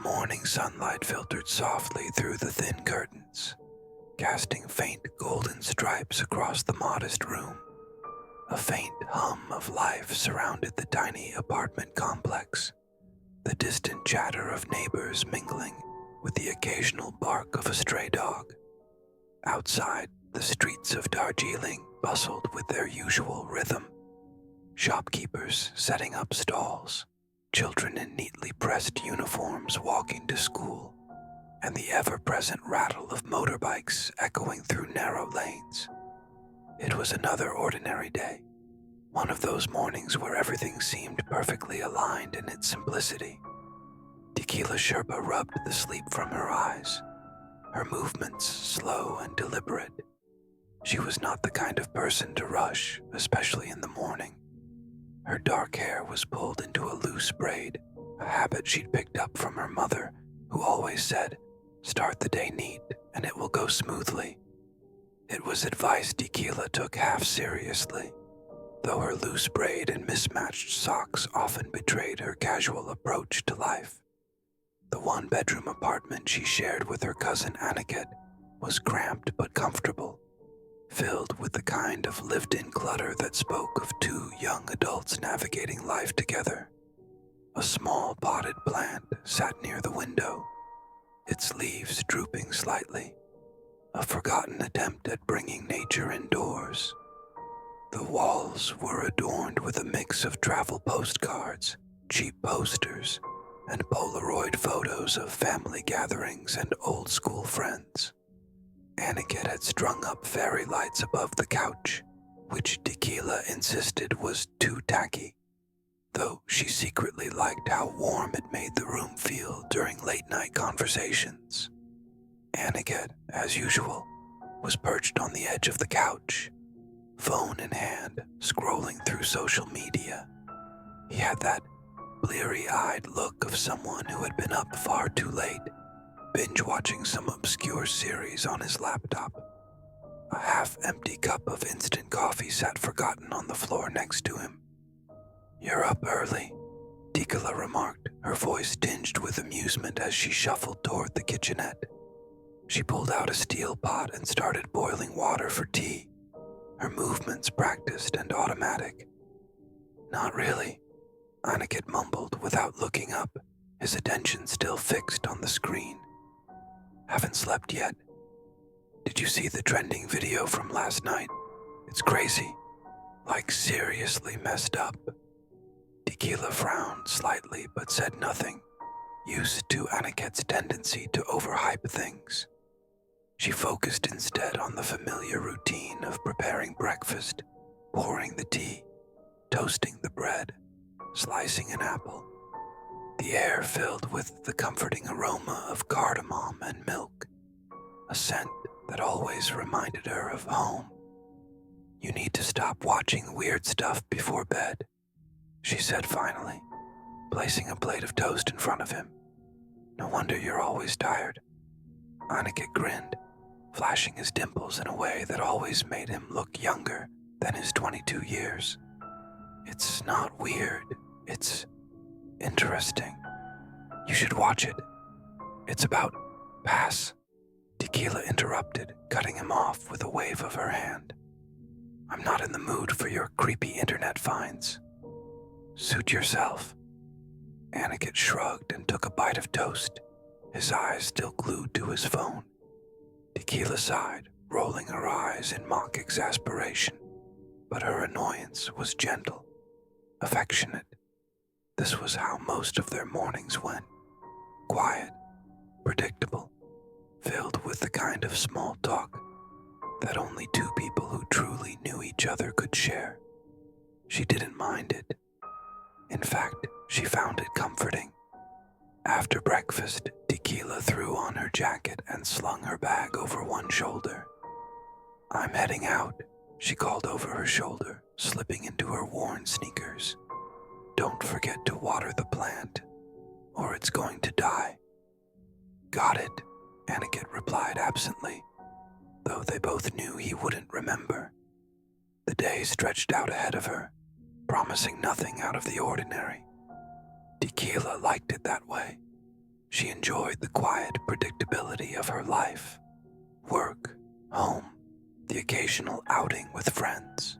morning sunlight filtered softly through the thin curtains, casting faint golden stripes across the modest room. A faint hum of life surrounded the tiny apartment complex, the distant chatter of neighbors mingling with the occasional bark of a stray dog. Outside, the streets of Darjeeling bustled with their usual rhythm. Shopkeepers setting up stalls, children in neatly pressed uniforms walking to school, and the ever-present rattle of motorbikes echoing through narrow lanes. It was another ordinary day, one of those mornings where everything seemed perfectly aligned in its simplicity. Deekila Sherpa rubbed the sleep from her eyes, her movements slow and deliberate. She was not the kind of person to rush, especially in the morning. Her dark hair was pulled into a loose braid, a habit she'd picked up from her mother, who always said, "Start the day neat and it will go smoothly." It was advice Deekila took half seriously, though her loose braid and mismatched socks often betrayed her casual approach to life. The one-bedroom apartment she shared with her cousin Aniket was cramped but comfortable, filled with the kind of lived-in clutter that spoke of two young adults navigating life together. A small potted plant sat near the window, its leaves drooping slightly, a forgotten attempt at bringing nature indoors. The walls were adorned with a mix of travel postcards, cheap posters, and Polaroid photos of family gatherings and old-school friends. Aniket had strung up fairy lights above the couch, which Deekila insisted was too tacky, though she secretly liked how warm it made the room feel during late-night conversations. Aniket, as usual, was perched on the edge of the couch, phone in hand, scrolling through social media. He had that bleary-eyed look of someone who had been up far too late, binge-watching some obscure series on his laptop. A half-empty cup of instant coffee sat forgotten on the floor next to him. "You're up early," Deekila remarked, her voice tinged with amusement as she shuffled toward the kitchenette. She pulled out a steel pot and started boiling water for tea, her movements practiced and automatic. "Not really," Aniket mumbled without looking up, his attention still fixed on the screen. "Haven't slept yet. Did you see the trending video from last night? It's crazy. Like seriously messed up." Deekila frowned slightly but said nothing, used to Aniket's tendency to overhype things. She focused instead on the familiar routine of preparing breakfast, pouring the tea, toasting the bread, slicing an apple. The air filled with the comforting aroma of cardamom and milk, a scent that always reminded her of home. "You need to stop watching weird stuff before bed," she said finally, placing a plate of toast in front of him. "No wonder you're always tired." Aniket grinned, flashing his dimples in a way that always made him look younger than his 22 years. "It's not weird, it's interesting. You should watch it. It's about..." "Pass," Deekila interrupted, cutting him off with a wave of her hand. "I'm not in the mood for your creepy internet finds." "Suit yourself." Aniket shrugged and took a bite of toast, his eyes still glued to his phone. Deekila sighed, rolling her eyes in mock exasperation, but her annoyance was gentle, affectionate. This was how most of their mornings went. Quiet, predictable, filled with the kind of small talk that only two people who truly knew each other could share. She didn't mind it. In fact, she found it comforting. After breakfast, Deekila threw on her jacket and slung her bag over one shoulder. "I'm heading out," she called over her shoulder, slipping into her worn sneakers. "Don't forget to water the plant, or it's going to die." "Got it," Aniket replied absently, though they both knew he wouldn't remember. The day stretched out ahead of her, promising nothing out of the ordinary. Deekila liked it that way. She enjoyed the quiet predictability of her life. Work, home, the occasional outing with friends.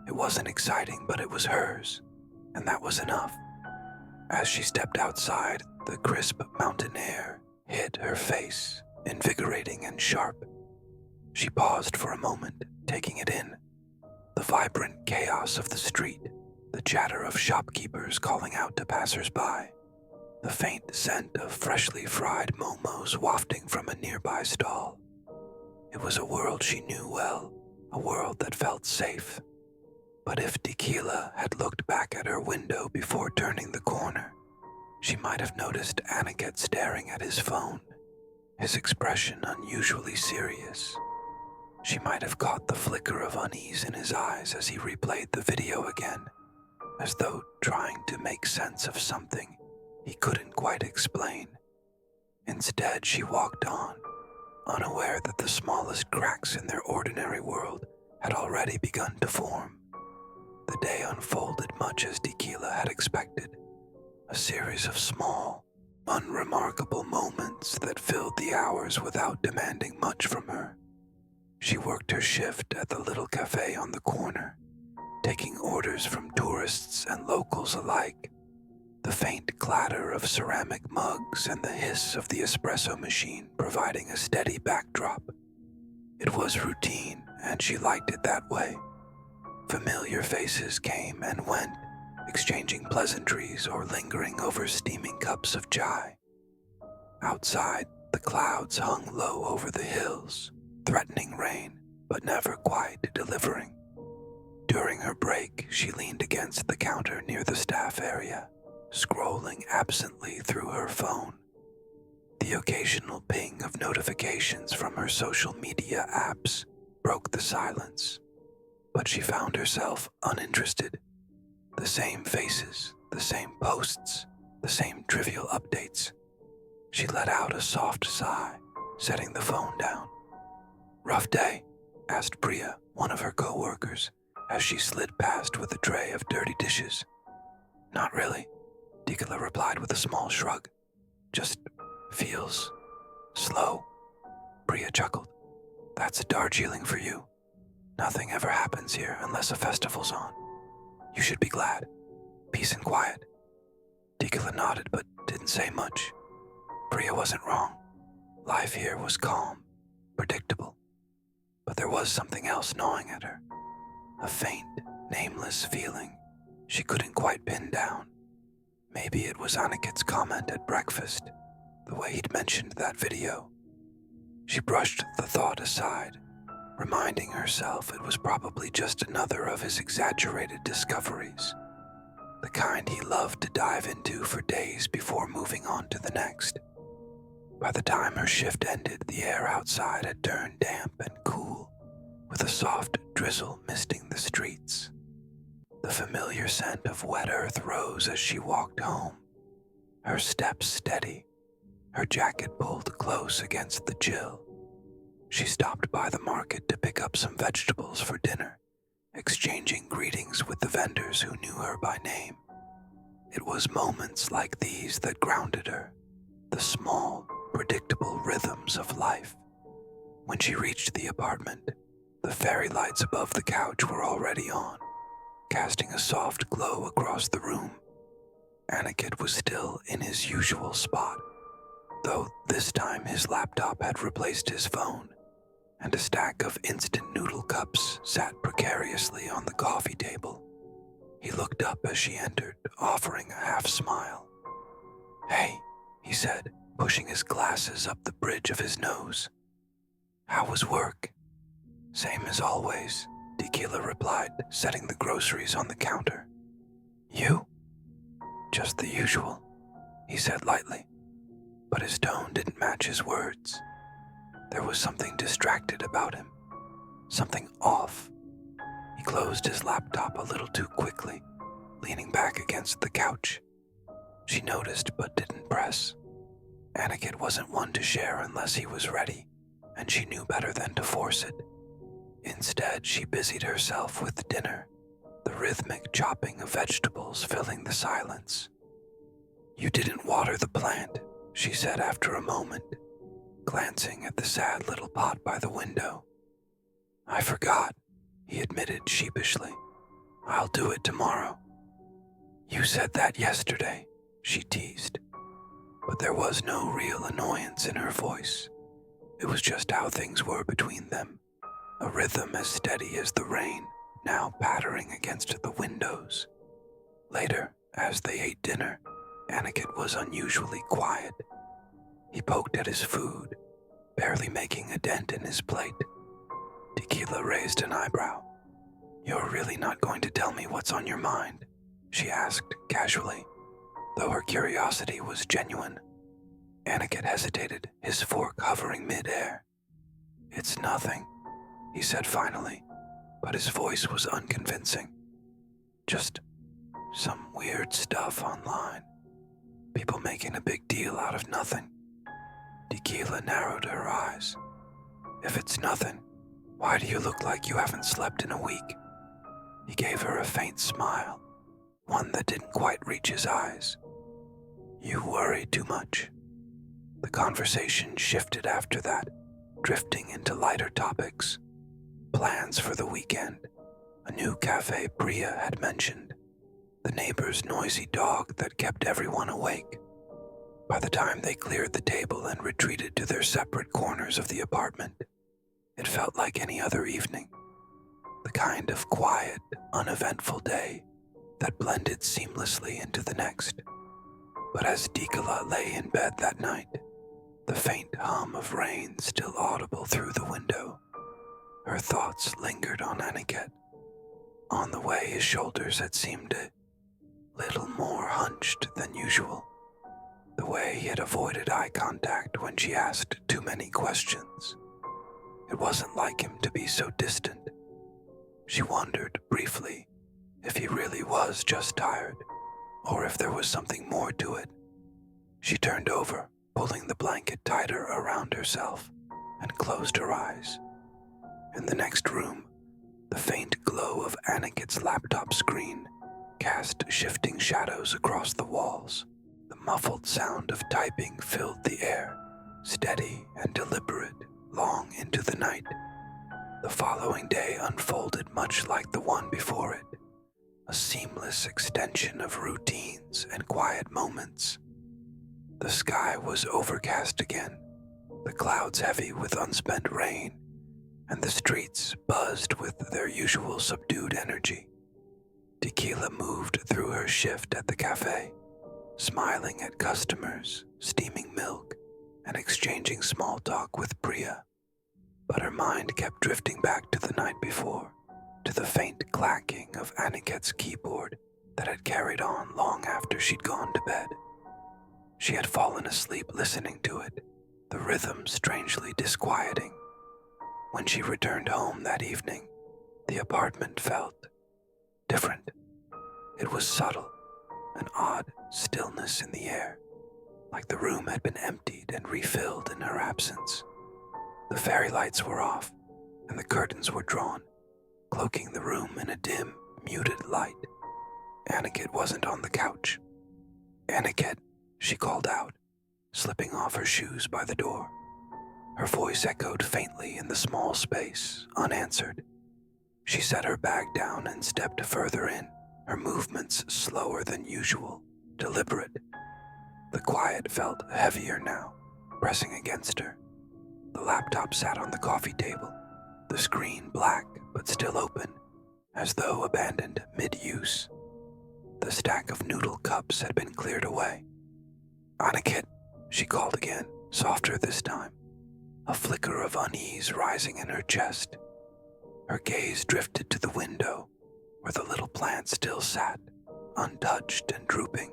It wasn't exciting, but it was hers, and that was enough. As she stepped outside, the crisp mountain air hit her face, invigorating and sharp. She paused for a moment, taking it in. The vibrant chaos of the street, the chatter of shopkeepers calling out to passers-by, the faint scent of freshly fried momos wafting from a nearby stall. It was a world she knew well, a world that felt safe. But if Deekila had looked back at her window before turning the corner, she might have noticed Aniket staring at his phone, his expression unusually serious. She might have caught the flicker of unease in his eyes as he replayed the video again, as though trying to make sense of something he couldn't quite explain. Instead, she walked on, unaware that the smallest cracks in their ordinary world had already begun to form. The day unfolded much as Deekila had expected, a series of small, unremarkable moments that filled the hours without demanding much from her. She worked her shift at the little café on the corner, taking orders from tourists and locals alike, the faint clatter of ceramic mugs and the hiss of the espresso machine providing a steady backdrop. It was routine, and she liked it that way. Familiar faces came and went, exchanging pleasantries or lingering over steaming cups of chai. Outside, the clouds hung low over the hills, threatening rain, but never quite delivering. During her break, she leaned against the counter near the staff area, scrolling absently through her phone. The occasional ping of notifications from her social media apps broke the silence, but she found herself uninterested. The same faces, the same posts, the same trivial updates. She let out a soft sigh, setting the phone down. "Rough day?" asked Priya, one of her co-workers, as she slid past with a tray of dirty dishes. "Not really," Deekila replied with a small shrug. "Just feels slow." Priya chuckled. "That's Darjeeling for you. Nothing ever happens here unless a festival's on. You should be glad. Peace and quiet." Deekila nodded but didn't say much. Priya wasn't wrong. Life here was calm, predictable. But there was something else gnawing at her. A faint, nameless feeling she couldn't quite pin down. Maybe it was Aniket's comment at breakfast, the way he'd mentioned that video. She brushed the thought aside, reminding herself it was probably just another of his exaggerated discoveries, the kind he loved to dive into for days before moving on to the next. By the time her shift ended, the air outside had turned damp and cool, with a soft drizzle misting the streets. The familiar scent of wet earth rose as she walked home, her steps steady, her jacket pulled close against the chill. She stopped by the market to pick up some vegetables for dinner, exchanging greetings with the vendors who knew her by name. It was moments like these that grounded her, the small, predictable rhythms of life. When she reached the apartment, the fairy lights above the couch were already on, casting a soft glow across the room. Aniket was still in his usual spot, though this time his laptop had replaced his phone, and a stack of instant noodle cups sat precariously on the coffee table. He looked up as she entered, offering a half smile. "Hey," he said, pushing his glasses up the bridge of his nose. "How was work?" "Same as always," Deekila replied, setting the groceries on the counter. "You?" "Just the usual," he said lightly, but his tone didn't match his words. There was something distracted about him, something off. He closed his laptop a little too quickly, leaning back against the couch. She noticed but didn't press. Aniket wasn't one to share unless he was ready, and she knew better than to force it. Instead, she busied herself with dinner, the rhythmic chopping of vegetables filling the silence. "You didn't water the plant," she said after a moment, glancing at the sad little pot by the window. I forgot, he admitted sheepishly. I'll do it tomorrow. You said that yesterday, she teased, but there was no real annoyance in her voice. It was just how things were between them, a rhythm as steady as the rain, now pattering against the windows. Later, as they ate dinner, Aniket was unusually quiet. He poked at his food, barely making a dent in his plate. Deekila raised an eyebrow. You're really not going to tell me what's on your mind? She asked casually, though her curiosity was genuine. Aniket hesitated, his fork hovering mid-air. It's nothing, he said finally, but his voice was unconvincing. Just some weird stuff online. People making a big deal out of nothing. Deekila narrowed her eyes. If it's nothing, why do you look like you haven't slept in a week? He gave her a faint smile, one that didn't quite reach his eyes. You worry too much. The conversation shifted after that, drifting into lighter topics. Plans for the weekend, a new cafe Priya had mentioned, the neighbor's noisy dog that kept everyone awake. By the time they cleared the table and retreated to their separate corners of the apartment, it felt like any other evening. The kind of quiet, uneventful day that blended seamlessly into the next. But as Deekila lay in bed that night, the faint hum of rain still audible through the window, her thoughts lingered on Aniket. On the way, his shoulders had seemed a little more hunched than usual. The way he had avoided eye contact when she asked too many questions. It wasn't like him to be so distant. She wondered briefly if he really was just tired, or if there was something more to it. She turned over, pulling the blanket tighter around herself, and closed her eyes. In the next room, the faint glow of Aniket's laptop screen cast shifting shadows across the walls. The muffled sound of typing filled the air, steady and deliberate, long into the night. The following day unfolded much like the one before it, a seamless extension of routines and quiet moments. The sky was overcast again, the clouds heavy with unspent rain, and the streets buzzed with their usual subdued energy. Deekila moved through her shift at the cafe, smiling at customers, steaming milk, and exchanging small talk with Priya. But her mind kept drifting back to the night before, to the faint clacking of Aniket's keyboard that had carried on long after she'd gone to bed. She had fallen asleep listening to it, the rhythm strangely disquieting. When she returned home that evening, the apartment felt different. It was subtle, an odd stillness in the air, like the room had been emptied and refilled in her absence. The fairy lights were off, and the curtains were drawn, cloaking the room in a dim, muted light. Aniket wasn't on the couch. Aniket, she called out, slipping off her shoes by the door. Her voice echoed faintly in the small space, unanswered. She set her bag down and stepped further in, her movements slower than usual, deliberate. The quiet felt heavier now, pressing against her. The laptop sat on the coffee table, the screen black but still open, as though abandoned mid-use. The stack of noodle cups had been cleared away. Aniket, she called again, softer this time, a flicker of unease rising in her chest. Her gaze drifted to the window, where the little plant still sat, untouched and drooping.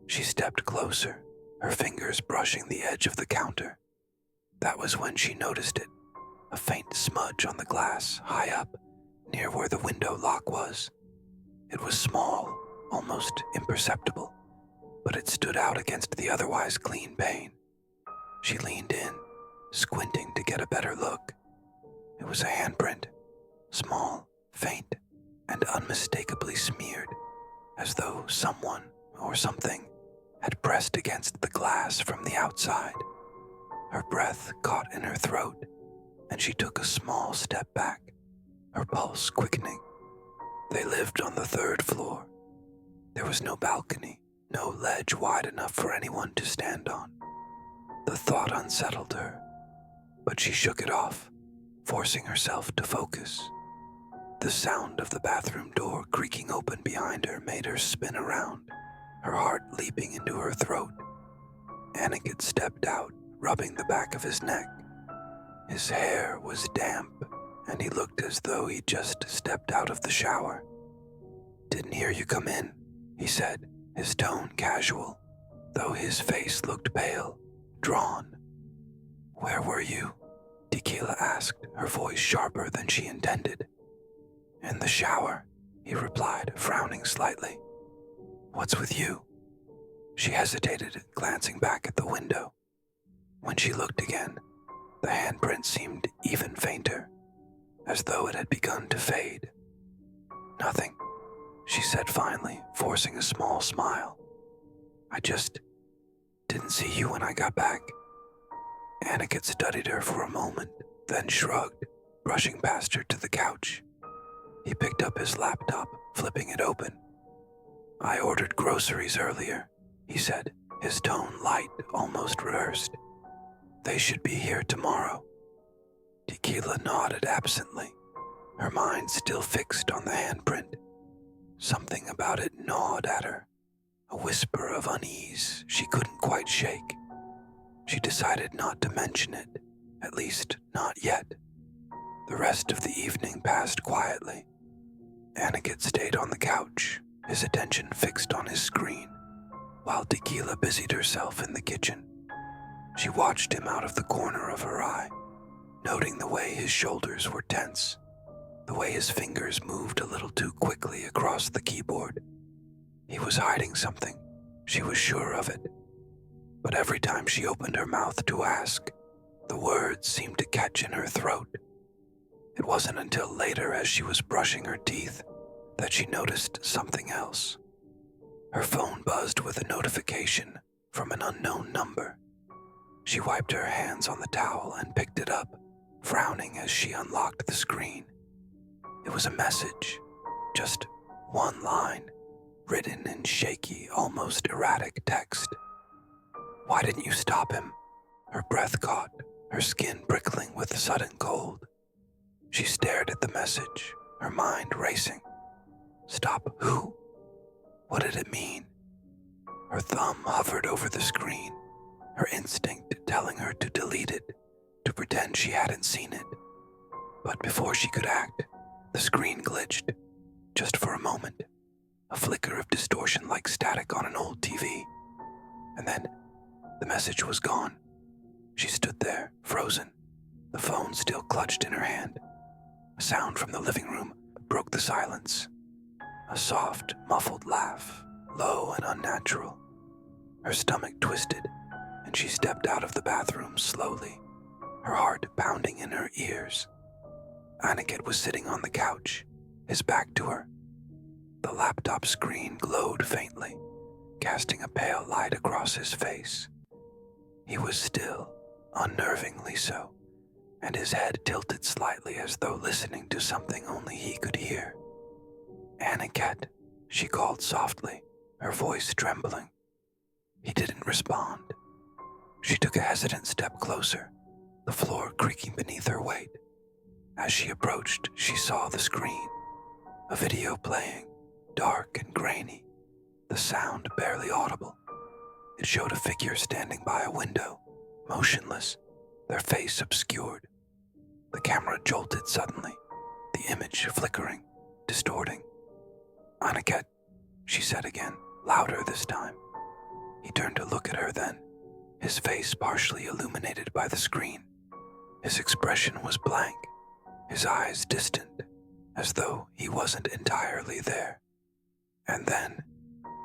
She stepped closer, her fingers brushing the edge of the counter. That was when she noticed it, a faint smudge on the glass, high up, near where the window lock was. It was small, almost imperceptible, but it stood out against the otherwise clean pane. She leaned in, squinting to get a better look. It was a handprint, small, faint, and unmistakably smeared, as though someone or something had pressed against the glass from the outside. Her breath caught in her throat, and she took a small step back, her pulse quickening. They lived on the 3rd floor. There was no balcony, no ledge wide enough for anyone to stand on. The thought unsettled her, but she shook it off, forcing herself to focus. The sound of the bathroom door creaking open behind her made her spin around, her heart leaping into her throat. Aniket stepped out, rubbing the back of his neck. His hair was damp, and he looked as though he'd just stepped out of the shower. "Didn't hear you come in," he said, his tone casual, though his face looked pale, drawn. "Where were you?" Deekila asked, her voice sharper than she intended. "In the shower," he replied, frowning slightly. "What's with you?" She hesitated, glancing back at the window. When she looked again, the handprint seemed even fainter, as though it had begun to fade. "Nothing," she said finally, forcing a small smile. "I just didn't see you when I got back." Aniket studied her for a moment, then shrugged, brushing past her to the couch. He picked up his laptop, flipping it open. "I ordered groceries earlier," he said, his tone light, almost rehearsed. "They should be here tomorrow." Deekila nodded absently, her mind still fixed on the handprint. Something about it gnawed at her, a whisper of unease she couldn't quite shake. She decided not to mention it, at least not yet. The rest of the evening passed quietly. Aniket stayed on the couch, his attention fixed on his screen, while Deekila busied herself in the kitchen. She watched him out of the corner of her eye, noting the way his shoulders were tense, the way his fingers moved a little too quickly across the keyboard. He was hiding something, she was sure of it. But every time she opened her mouth to ask, the words seemed to catch in her throat. It wasn't until later, as she was brushing her teeth, that she noticed something else. Her phone buzzed with a notification from an unknown number. She wiped her hands on the towel and picked it up, frowning as she unlocked the screen. It was a message, just one line, written in shaky, almost erratic text. "Why didn't you stop him?" Her breath caught, her skin prickling with sudden cold. She stared at the message, her mind racing. Stop who? What did it mean? Her thumb hovered over the screen, her instinct telling her to delete it, to pretend she hadn't seen it. But before she could act, the screen glitched, just for a moment, a flicker of distortion like static on an old TV. And then the message was gone. She stood there, frozen, the phone still clutched in her hand. A sound from the living room broke the silence. A soft, muffled laugh, low and unnatural. Her stomach twisted, and she stepped out of the bathroom slowly, her heart pounding in her ears. Aniket was sitting on the couch, his back to her. The laptop screen glowed faintly, casting a pale light across his face. He was still, unnervingly so, and his head tilted slightly as though listening to something only he could hear. "Aniket," she called softly, her voice trembling. He didn't respond. She took a hesitant step closer, the floor creaking beneath her weight. As she approached, she saw the screen, a video playing, dark and grainy, the sound barely audible. It showed a figure standing by a window, motionless, their face obscured. The camera jolted suddenly, the image flickering, distorting. "Aniket," she said again, louder this time. He turned to look at her then, his face partially illuminated by the screen. His expression was blank, his eyes distant, as though he wasn't entirely there. And then,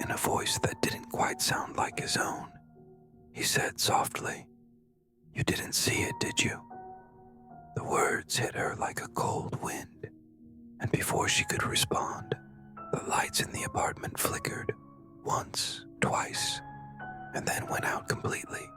in a voice that didn't quite sound like his own, he said softly, "You didn't see it, did you?" The words hit her like a cold wind, and before she could respond, the lights in the apartment flickered, once, twice, and then went out completely.